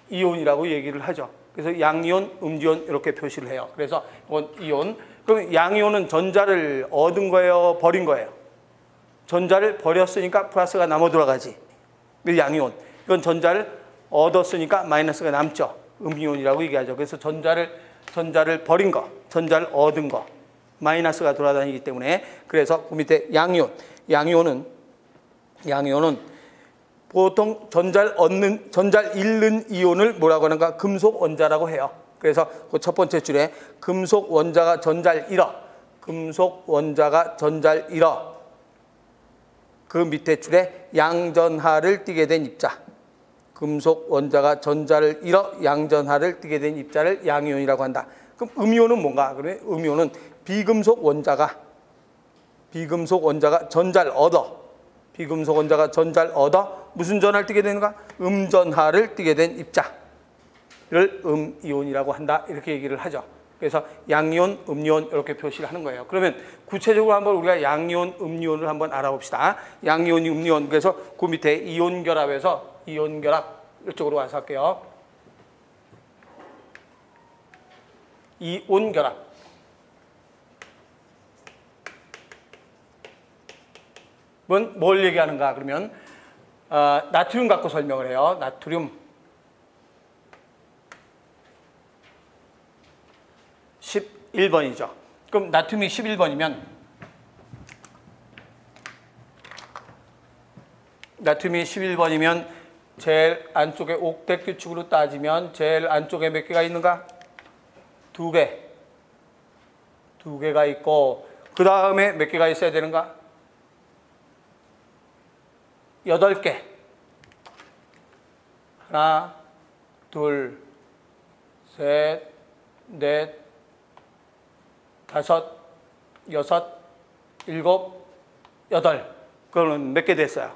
이온이라고 얘기를 하죠. 그래서 양이온, 음이온 이렇게 표시를 해요. 그래서 이건 이온. 그럼 양이온은 전자를 얻은 거예요? 버린 거예요? 전자를 버렸으니까 플러스가 남아 돌아가지. 양이온. 이건 전자를 얻었으니까 마이너스가 남죠. 음이온이라고 얘기하죠. 그래서 전자를 버린 거, 전자를 얻은 거, 마이너스가 돌아다니기 때문에 그래서 그 밑에 양이온은 보통 전자를 잃는 이온을 뭐라고 하는가? 금속 원자라고 해요. 그래서 그 첫 번째 줄에 금속 원자가 전자를 잃어. 그 밑에 줄에 양전하를 띠게 된 입자. 금속 원자가 전자를 잃어 양전하를 띠게 된 입자를 양이온이라고 한다. 그럼 음이온은 뭔가? 그러면 음이온은 비금속 원자가 전자를 얻어. 무슨 전하를 띠게 되는가? 음전하를 띠게 된 입자를 음이온이라고 한다. 이렇게 얘기를 하죠. 그래서 양이온, 음이온 이렇게 표시를 하는 거예요. 그러면 구체적으로 한번 우리가 양이온, 음이온을 한번 알아봅시다. 양이온, 음이온. 그래서 그 밑에 이온 결합에서 이온 결합 이쪽으로 와서 할게요. 이온 결합. 뭘 얘기하는가? 그러면 나트륨 갖고 설명을 해요. 나트륨 11번이죠. 그럼 나트륨이 11번이면 제일 안쪽에 옥텟 규칙으로 따지면 제일 안쪽에 몇 개가 있는가? 2개. 2개가 있고 그 다음에 몇 개가 있어야 되는가? 8개. 하나, 둘, 셋, 넷, 다섯, 여섯, 일곱, 여덟. 그러면 몇 개 됐어요?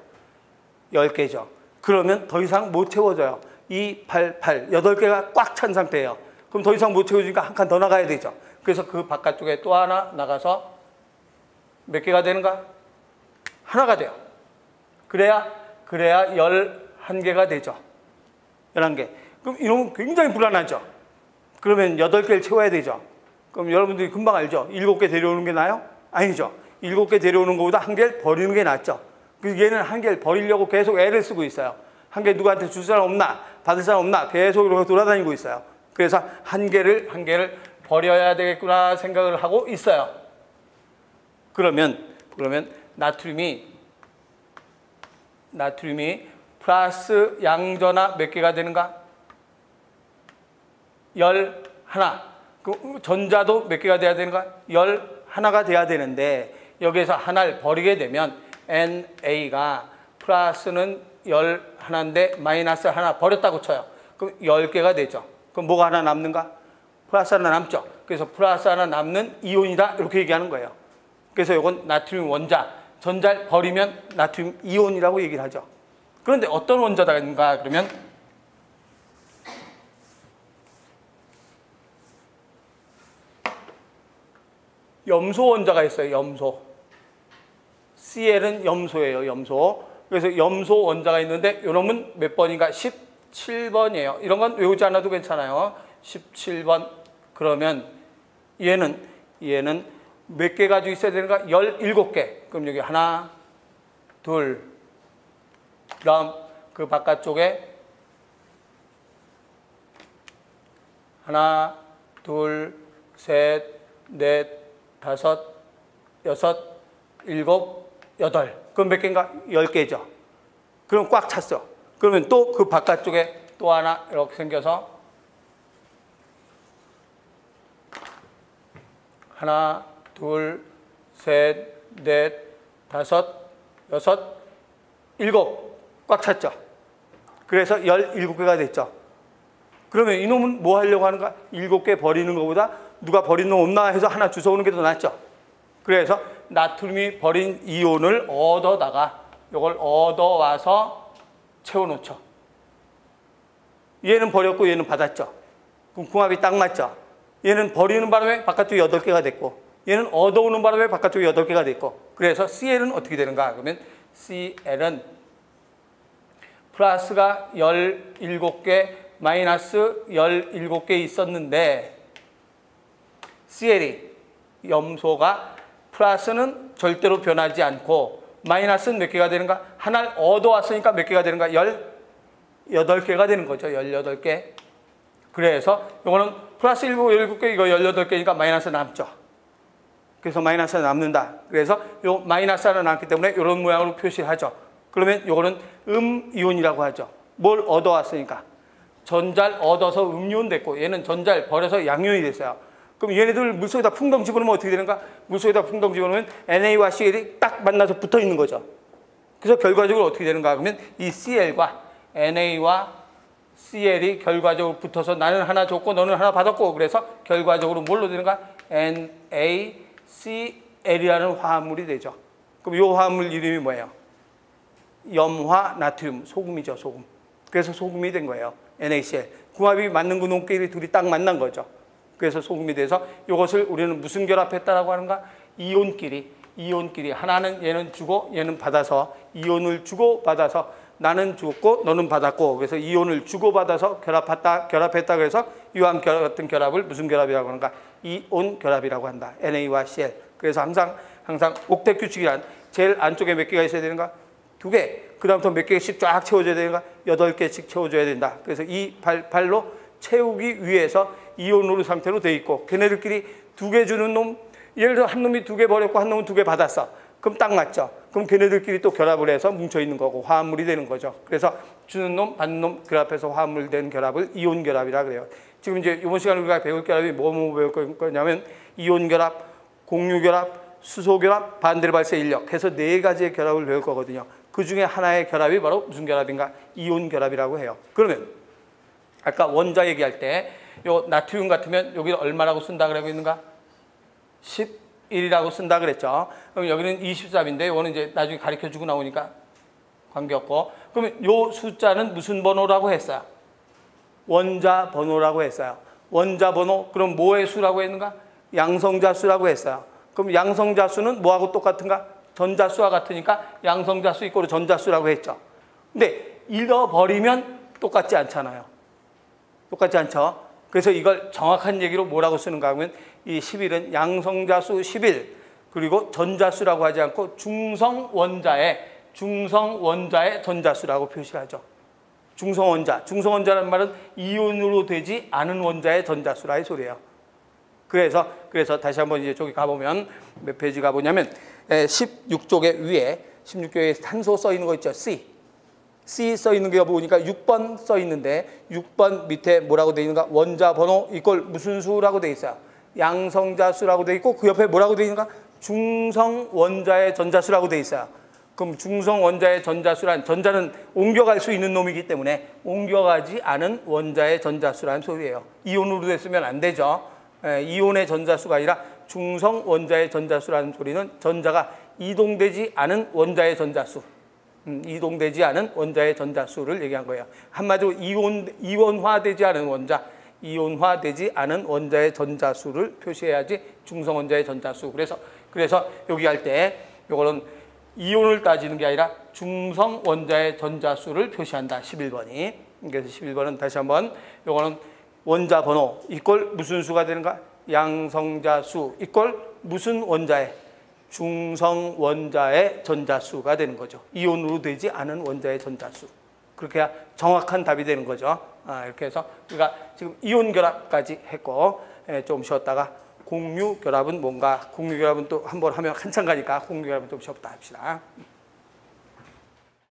10개죠. 그러면 더 이상 못 채워져요. 2, 8, 8. 8개가 꽉 찬 상태예요. 그럼 더 이상 못 채워지니까 한 칸 더 나가야 되죠. 그래서 그 바깥쪽에 또 하나 나가서 몇 개가 되는가? 하나가 돼요. 그래야 11개가 되죠. 11개. 그럼 이러면 굉장히 불안하죠. 그러면 8개를 채워야 되죠. 그럼 여러분들이 금방 알죠. 7개 데려오는 게 나아요? 아니죠. 7개 데려오는 것보다 1개를 버리는 게 낫죠. 얘는 1개를 버리려고 계속 애를 쓰고 있어요. 1개 누구한테 줄 사람 없나? 받을 사람 없나? 계속 이렇게 돌아다니고 있어요. 그래서 1개를 버려야 되겠구나 생각을 하고 있어요. 그러면 나트륨이 플러스 양전하 몇 개가 되는가? 11. 그 전자도 몇 개가 돼야 되는가? 11가 돼야 되는데 여기에서 하나를 버리게 되면 NA가 플러스는 11인데 마이너스 하나 버렸다고 쳐요. 그럼 10개가 되죠. 그럼 뭐가 하나 남는가? 플러스 하나 남죠. 그래서 플러스 하나 남는 이온이다 이렇게 얘기하는 거예요. 그래서 이건 나트륨 원자, 전자를 버리면 나트륨 이온이라고 얘기를 하죠. 그런데 어떤 원자인가 그러면 염소 원자가 있어요. 염소. Cl은 염소예요. 염소. 그래서 염소 원자가 있는데 이놈은 몇 번인가? 17번이에요. 이런 건 외우지 않아도 괜찮아요. 17번. 그러면 얘는 몇 개 가지고 있어야 되는가? 17개. 그럼 여기 하나, 둘, 그다음 그 바깥쪽에 하나, 둘, 셋, 넷, 다섯, 여섯, 일곱, 여덟. 그럼 몇 개인가? 10개죠. 그럼 꽉 찼어. 그러면 또 그 바깥쪽에 또 하나 이렇게 생겨서 하나, 둘, 셋, 넷, 다섯, 여섯, 일곱. 꽉 찼죠. 그래서 17개가 됐죠. 그러면 이놈은 뭐 하려고 하는가? 7개 버리는 것보다 누가 버린 놈 없나 해서 하나 주워오는 게 더 낫죠. 그래서 나트륨이 버린 이온을 얻어다가 이걸 얻어와서 채워놓죠. 얘는 버렸고 얘는 받았죠. 그럼 궁합이 딱 맞죠. 얘는 버리는 바람에 바깥쪽이 8개가 됐고 얘는 얻어오는 바람에 바깥쪽이 8개가 됐고 그래서 CL은 어떻게 되는가? 그러면 CL은 플러스가 17개 마이너스 17개 있었는데 CL이 염소가 플러스는 절대로 변하지 않고 마이너스는 몇 개가 되는가? 하나를 얻어왔으니까 몇 개가 되는가? 18개가 되는 거죠. 18개. 그래서 이거는 플러스 17개 이거 18개니까 마이너스 남죠. 그래서 마이너스가 남는다. 그래서 요 마이너스 하나 남기 때문에 이런 모양으로 표시를 하죠. 그러면 이거는 음이온이라고 하죠. 뭘 얻어왔으니까. 전자를 얻어서 음이온 됐고 얘는 전자를 버려서 양이온이 됐어요. 그럼 얘네들 물속에다 풍덩 집어넣으면 어떻게 되는가? 물속에다 풍덩 집어넣으면 NA와 CL이 딱 만나서 붙어 있는 거죠. 그래서 결과적으로 어떻게 되는가? 그러면 이 CL과 NA와 CL이 결과적으로 붙어서 나는 하나 줬고 너는 하나 받았고 그래서 결과적으로 뭘로 되는가? NaCl이라는 화합물이 되죠. 그럼 이 화합물 이름이 뭐예요? 염화 나트륨, 소금이죠, 소금. 그래서 소금이 된 거예요. NaCl. 궁합이 맞는 그놈끼리 둘이 딱 만난 거죠. 그래서 소금이 돼서 이것을 우리는 무슨 결합했다라고 하는가? 이온끼리 하나는 얘는 주고 얘는 받아서 이온을 주고 받아서 나는 줬고 너는 받았고 그래서 이온을 주고 받아서 결합했다 그래서 이와 같은 결합을 무슨 결합이라고 하는가? 이온 결합이라고 한다. Na와 Cl. 그래서 항상 옥텟 규칙이란 제일 안쪽에 몇 개가 있어야 되는가? 2개. 그 다음부터 몇 개씩 쫙 채워줘야 되는가? 8개씩 채워줘야 된다. 그래서 이 발로 채우기 위해서 이온으로 상태로 돼 있고 걔네들끼리 2개 주는 놈 예를 들어 한 놈이 2개 버렸고 한 놈은 2개 받았어. 그럼 딱 맞죠. 그럼 걔네들끼리 또 결합을 해서 뭉쳐 있는 거고 화합물이 되는 거죠. 그래서 주는 놈 받는 놈 결합해서 화합물 된 결합을 이온 결합이라 그래요. 지금 이제 이번 시간에 우리가 배울 결합이 뭐 배울 거냐면 이온 결합, 공유 결합, 수소 결합, 반대로 발생 인력 해서 4가지의 결합을 배울 거거든요. 그 중에 하나의 결합이 바로 무슨 결합인가? 이온 결합이라고 해요. 그러면 아까 원자 얘기할 때 요 나트륨 같으면 여기를 얼마라고 쓴다 그러고 있는가? 11이라고 쓴다 그랬죠. 그럼 여기는 23인데 이거는 이제 나중에 가르쳐 주고 나오니까 관계없고. 그러면 요 숫자는 무슨 번호라고 했어요? 원자 번호라고 했어요. 원자 번호 그럼 뭐의 수라고 했는가? 양성자 수라고 했어요. 그럼 양성자 수는 뭐하고 똑같은가? 전자수와 같으니까 양성자수 이꼬르 전자수라고 했죠. 근데 잃어버리면 똑같지 않잖아요. 똑같지 않죠? 그래서 이걸 정확한 얘기로 뭐라고 쓰는가 하면 이 11은 양성자수 11 그리고 전자수라고 하지 않고 중성원자의 전자수라고 표시하죠. 중성원자라는 말은 이온으로 되지 않은 원자의 전자수라의 소리예요. 그래서 다시 한번 이제 저기 가보면 몇 페이지 가보냐면 16쪽에 위에 16쪽에 탄소 써 있는 거 있죠. C 써 있는 게 보니까 6번 써 있는데 6번 밑에 뭐라고 돼 있는가? 원자 번호 이꼴 무슨 수라고 돼 있어요? 양성자 수라고 돼 있고 그 옆에 뭐라고 돼 있는가? 중성 원자의 전자수라고 돼 있어요. 그럼 중성 원자의 전자수란 전자는 옮겨갈 수 있는 놈이기 때문에 옮겨가지 않은 원자의 전자수라는 소리예요. 이온으로 됐으면 안 되죠. 이온의 전자수가 아니라 중성 원자의 전자수라는 소리는 전자가 이동되지 않은 원자의 전자수. 이동되지 않은 원자의 전자수를 얘기한 거예요. 한마디로 이온화되지 않은 원자의 전자수를 표시해야지 중성 원자의 전자수. 그래서 여기 할 때 요거는 이온을 따지는 게 아니라 중성 원자의 전자수를 표시한다. 11번이. 그래서 11번은 다시 한번 요거는 원자 번호 이꼴 무슨 수가 되는가? 양성자수 이꼴 무슨 원자의 중성 원자의 전자수가 되는 거죠. 이온으로 되지 않은 원자의 전자수. 그렇게 해야 정확한 답이 되는 거죠. 이렇게 해서 우리가 지금 이온 결합까지 했고, 좀 쉬었다가 공유 결합은 뭔가, 공유 결합은 또 한번 하면 한참 가니까 공유 결합은 좀 쉬었다 합시다.